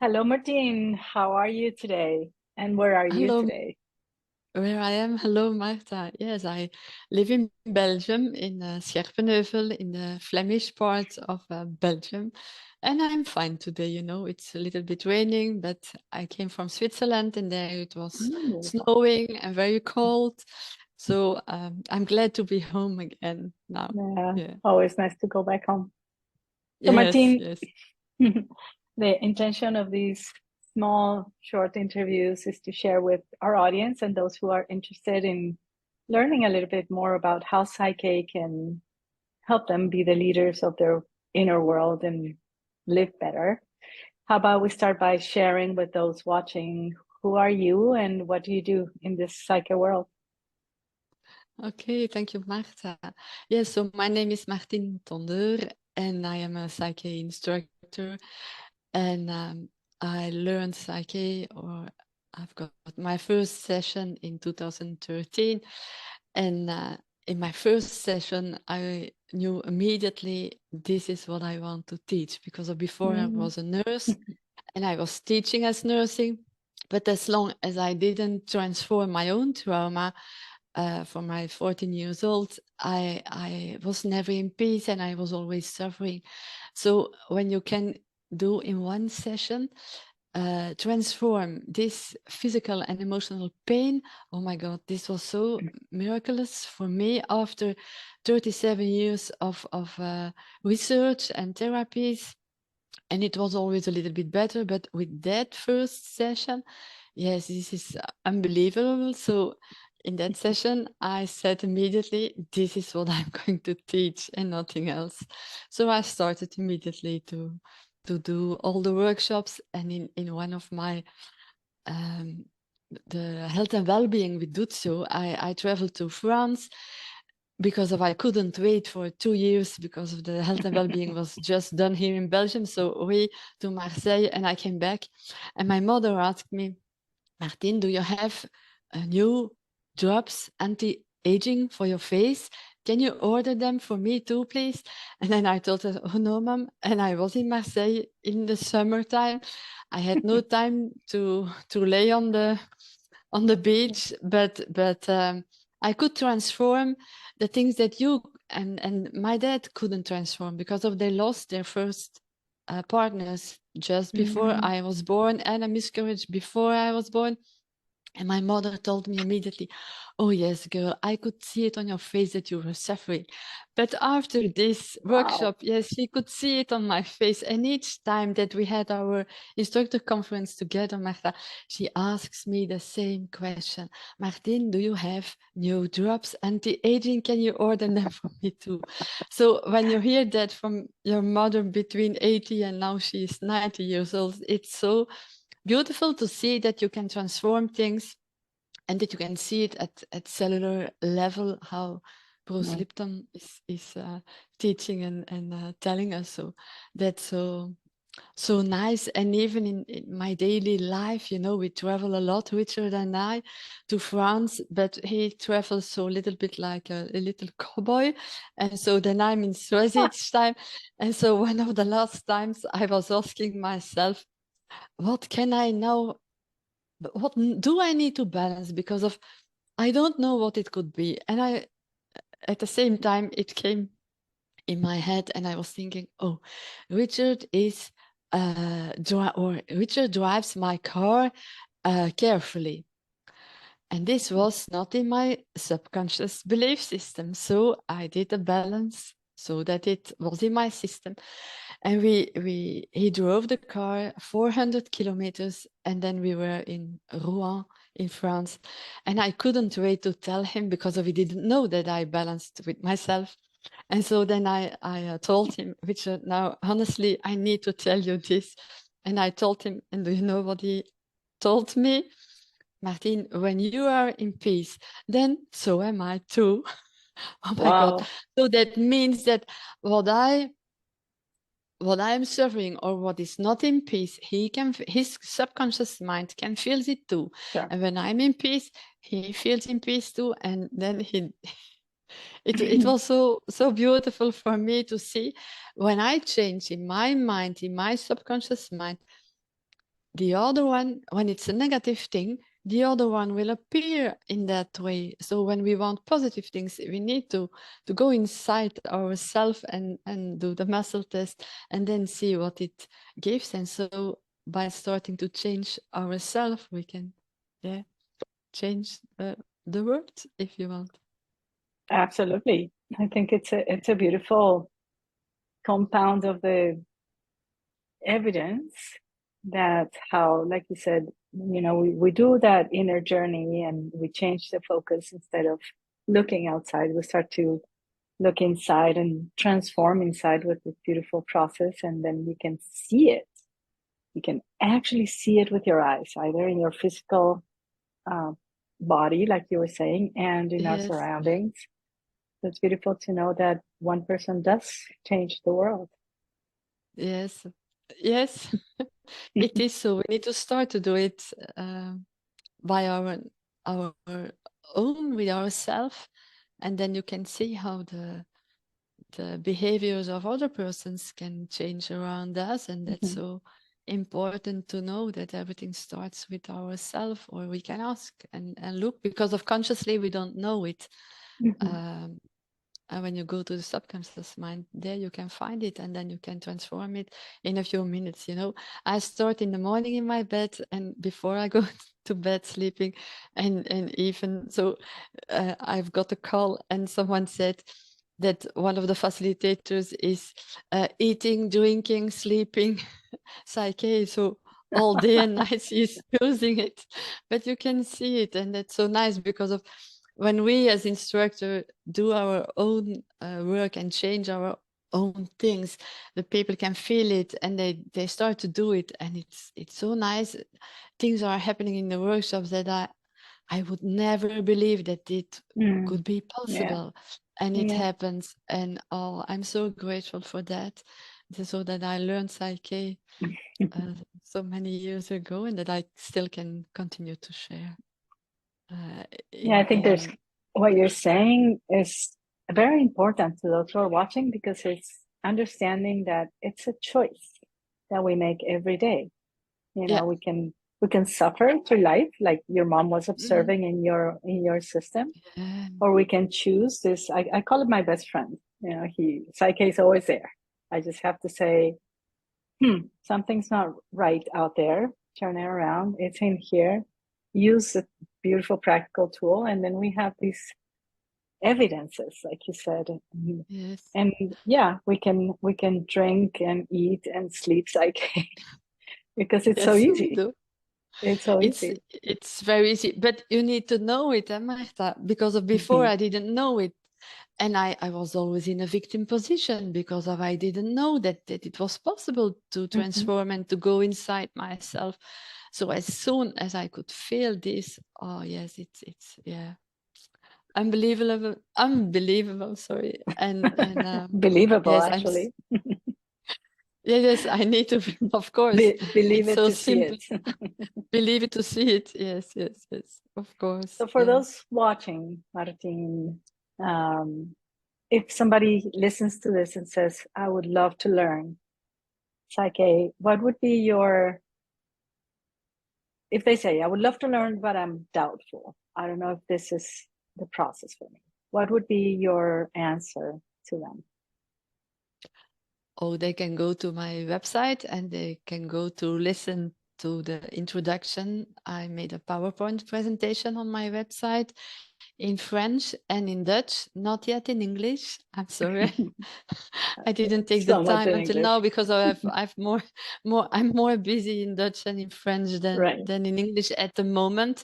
Hello, Martine. How are you today? And where are you Hello, today? where I am. Hello, Martha. Yes, I live in Belgium, in Scherpenheuvel, in the Flemish part of Belgium. And I'm fine today, It's a little bit raining, but I came from Switzerland and there it was Ooh, snowing and very cold. So I'm glad to be home again now. yeah, Yeah. always nice to go back home. So, Yes, Martine, yes. the intention of these small, short interviews is to share with our audience and those who are interested in learning a little bit more about how Psyche can help them be the leaders of their inner world and live better. How about we start by sharing with those watching, who are you and what do you do in this Psyche world? Okay, thank you, Martha. Yes, so my name is Martine Tondeur and I am a Psyche instructor. And I learned Psyche, or I've got my first session in 2013. And in my first session, I knew immediately this is what I want to teach because before I Mm. was a nurse and I was teaching as nursing. But as long as I didn't transform my own trauma for my 14 years old, I was never in peace and I was always suffering. So when you can do in one session, transform this physical and emotional pain. Oh my God, this was so miraculous for me after 37 years of research and therapies. And it was always a little bit better, but with that first session, yes, this is unbelievable. So in that session, I said immediately, this is what I'm going to teach and nothing else. So I started immediately to do all the workshops. And in one of my the health and well-being with Dutso, I traveled to France because of I couldn't wait for 2 years because of the health and well-being was just done here in Belgium. So away to Marseille and I came back and my mother asked me, Martine, do you have a new drops anti-aging for your face? Can you order them for me too, please? And then I told her, oh no, mom. And I was in Marseille in the summertime. I had no time to lay on the beach, but I could transform the things that you and my dad couldn't transform because of they lost their first partners just before Mm. I was born and a miscarriage before I was born. And my mother told me immediately, oh, yes, girl, I could see it on your face that you were suffering. But after this Wow. workshop, yes, she could see it on my face. And each time that we had our instructor conference together, Martha, she asks me the same question. Martine, do you have new drops anti-aging? Can you order them for me too? So when you hear that from your mother between 80 and now she's 90 years old, it's so beautiful to see that you can transform things and that you can see it at cellular level how Bruce Mm. Lipton is teaching and telling us. So that's so nice. And even in my daily life, we travel a lot, Richard and I, to France, but he travels so a little bit like a little cowboy. And so then I'm in Suez Ah, each time. And so one of the last times I was asking myself, what can I now what do I need to balance because of I don't know what it could be. And I at the same time it came in my head and I was thinking, oh, Richard is or Richard drives my car carefully. And this was not in my subconscious belief system. So I did a balance so that it was in my system. And he drove the car 400 kilometers and then we were in Rouen in France. And I couldn't wait to tell him because he didn't know that I balanced with myself. And so then I told him, Richard, now honestly, I need to tell you this. And I told him, and do you know what he told me? Martine, when you are in peace, then so am I too. Oh my God. wow. So that means that what I am suffering or what is not in peace, his subconscious mind can feel it too. Sure. And when I'm in peace, he feels in peace too. And then it was so beautiful for me to see when I change in my mind, in my subconscious mind, the other one, when it's a negative thing, the other one will appear in that way. So when we want positive things, we need to go inside ourselves and do the muscle test and then see what it gives. And so by starting to change ourselves, we can change the world, if you want. Absolutely. I think it's a beautiful compound of the evidence that how, like you said, we do that inner journey and we change the focus. Instead of looking outside, we start to look inside and transform inside with this beautiful process, and then you can see it. You can actually see it with your eyes, either in your physical body, like you were saying, and in our surroundings. So it's beautiful to know that one person does change the world. Yes, it is. So we need to start to do it by our own, with ourselves, and then you can see how the behaviors of other persons can change around us. And that's so important to know that everything starts with ourselves, or we can ask and look, because of consciously we don't know it. And when you go to the subconscious mind, there you can find it, and then you can transform it in a few minutes. I start in the morning in my bed, and before I go to bed sleeping, and even so, I've got a call, and someone said that one of the facilitators is eating, drinking, sleeping, PSYCH-K. So all day and night she's using it, but you can see it, and that's so nice, because of when we as instructor do our own work and change our own things, the people can feel it, and they start to do it, and it's so nice. Things are happening in the workshops that I would never believe that it could be possible. And it happens, and I'm so grateful for that, so that I learned PSYCH-K so many years ago, and that I still can continue to share. I think there's what you're saying is very important to those who are watching, because it's understanding that it's a choice that we make every day. We can suffer through life, like your mom was observing in your system, or we can choose this. I call it my best friend. PSYCH-K is always there. I just have to say, something's not right out there. Turn it around. It's in here. Use a beautiful practical tool, and then we have these evidences, like you said. And we can drink and eat and sleep PSYCH-K because it's so easy. It's so easy. It's very easy, but you need to know it, Martha, because of before I didn't know it. And I was always in a victim position, because I didn't know that it was possible to transform and to go inside myself. So as soon as I could feel this, it's unbelievable, sorry. And believable, actually. Yes, I need to, of course. Believe it's it so to simple. see it. Believe it to see it. Yes, of course. So for those watching, Martine, if somebody listens to this and says, I would love to learn PSYCH-K, what would be your, if they say, I would love to learn, but I'm doubtful, I don't know if this is the process for me, what would be your answer to them? Oh, they can go to my website and they can go to listen to the introduction. I made a PowerPoint presentation on my website in French and in Dutch, not yet in English. I'm sorry. I didn't take the time until now, because I'm more busy in Dutch and in French than in English at the moment.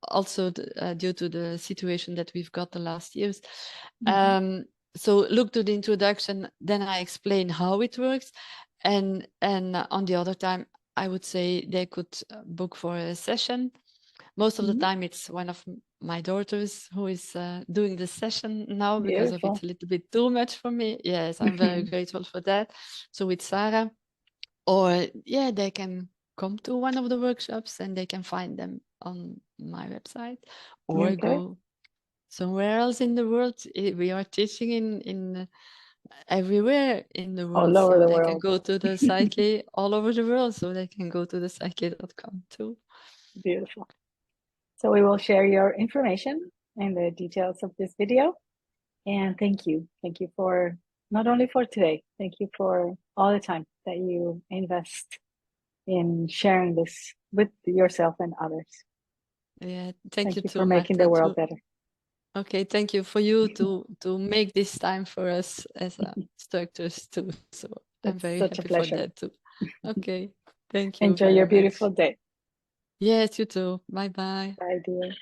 Also due to the situation that we've got the last years. So look to the introduction, then I explain how it works. And on the other time, I would say they could book for a session. Most of the time it's one of my daughters who is doing the session now, because of it's a little bit too much for me. Yes, I'm very grateful for that. So with Sarah, or they can come to one of the workshops and they can find them on my website, or go somewhere else in the world. We are teaching in everywhere in the world. All over So the they can world. go to the PSYCH-K all over the world. So they can go to the PSYCH-K.com too. Beautiful. So we will share your information and the details of this video. And thank you. Thank you for not only for today, thank you for all the time that you invest in sharing this with yourself and others. Yeah, thank you you too, for making the Martha, world better. Okay, thank you for you to make this time for us as instructors too. So I'm It's very such a happy for pleasure. that too. Okay, thank you Enjoy very your much. beautiful day. Yes, you too. Bye bye. Bye, dear.